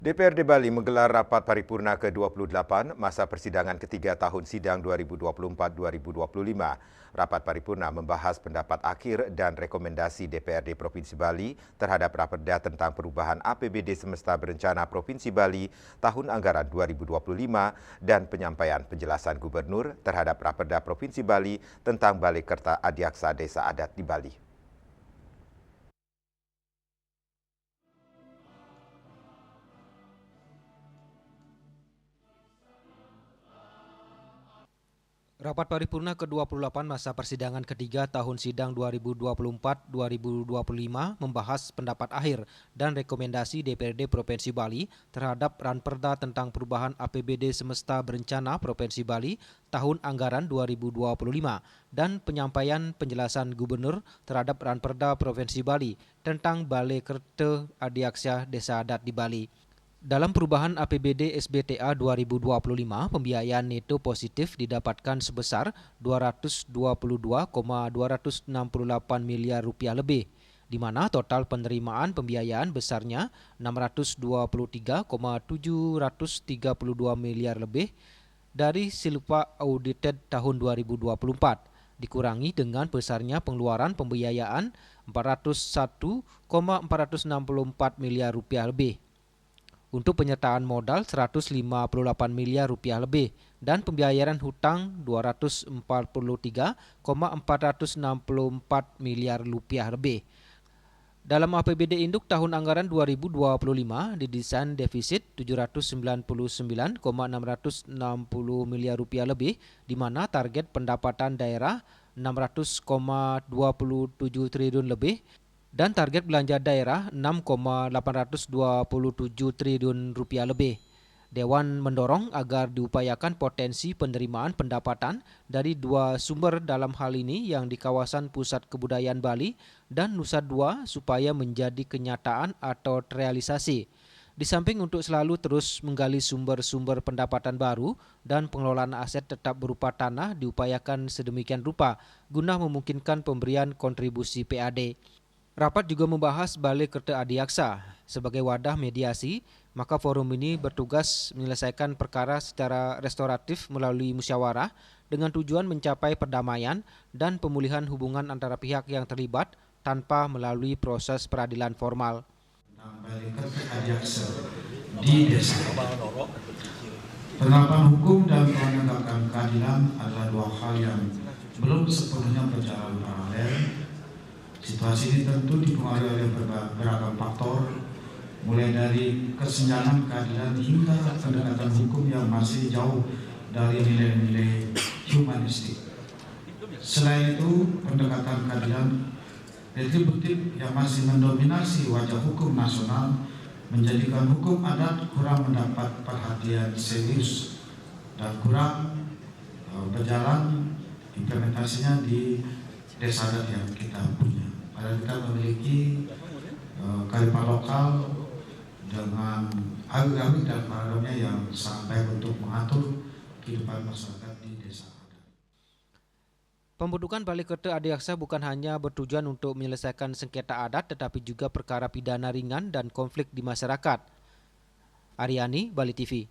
DPRD Bali menggelar rapat paripurna ke-28 masa persidangan ketiga tahun sidang 2024-2025. Rapat paripurna membahas pendapat akhir dan rekomendasi DPRD Provinsi Bali terhadap Raperda tentang perubahan APBD Semesta Berencana Provinsi Bali tahun anggaran 2025 dan penyampaian penjelasan Gubernur terhadap Raperda Provinsi Bali tentang Balai Kerta Adiaksa Desa Adat di Bali. Rapat paripurna ke-28 masa persidangan ketiga tahun sidang 2024-2025 membahas pendapat akhir dan rekomendasi DPRD Provinsi Bali terhadap Ranperda tentang perubahan APBD Semesta Berencana Provinsi Bali tahun anggaran 2025 dan penyampaian penjelasan Gubernur terhadap Ranperda Provinsi Bali tentang Balai Kerta Adiaksa Desa Adat di Bali. Dalam perubahan APBD SBTA 2025, pembiayaan neto positif didapatkan sebesar 222,268 miliar rupiah lebih, di mana total penerimaan pembiayaan besarnya 623,732 miliar lebih dari silpa audited tahun 2024, dikurangi dengan besarnya pengeluaran pembiayaan 401,464 miliar rupiah lebih. Untuk penyertaan modal 158 miliar rupiah lebih dan pembayaran hutang 243,464 miliar rupiah lebih. Dalam APBD Induk tahun anggaran 2025 didesain defisit 799,660 miliar rupiah lebih, di mana target pendapatan daerah 600,27 triliun lebih dan target belanja daerah 6,827 triliun rupiah lebih. Dewan mendorong agar diupayakan potensi penerimaan pendapatan dari dua sumber dalam hal ini yang di kawasan Pusat Kebudayaan Bali dan Nusa Dua supaya menjadi kenyataan atau terrealisasi. Di samping untuk selalu terus menggali sumber-sumber pendapatan baru dan pengelolaan aset tetap berupa tanah diupayakan sedemikian rupa guna memungkinkan pemberian kontribusi PAD. Rapat juga membahas Balai Kerta Adiaksa sebagai wadah mediasi, maka forum ini bertugas menyelesaikan perkara secara restoratif melalui musyawarah dengan tujuan mencapai perdamaian dan pemulihan hubungan antara pihak yang terlibat tanpa melalui proses peradilan formal. Balai Kerta Adiaksa di desa. Penerapan hukum dan penegakan keadilan adalah dua hal yang belum sepenuhnya berjalan paralel. Situasi ini tentu dipengaruhi oleh beragam faktor, mulai dari kesenjangan keadilan hingga pendekatan hukum yang masih jauh dari nilai-nilai humanistik. Selain itu, pendekatan keadilan retributif yang masih mendominasi wajah hukum nasional menjadikan hukum adat kurang mendapat perhatian serius dan kurang berjalan implementasinya di desa adat yang kita punya. Padahal kita memiliki kearifan lokal dengan agama dan paradigmanya yang sangat baik untuk mengatur kehidupan masyarakat di desa adat. Pembentukan Balai Kerta Adiaksa bukan hanya bertujuan untuk menyelesaikan sengketa adat, tetapi juga perkara pidana ringan dan konflik di masyarakat. Aryani, Bali TV.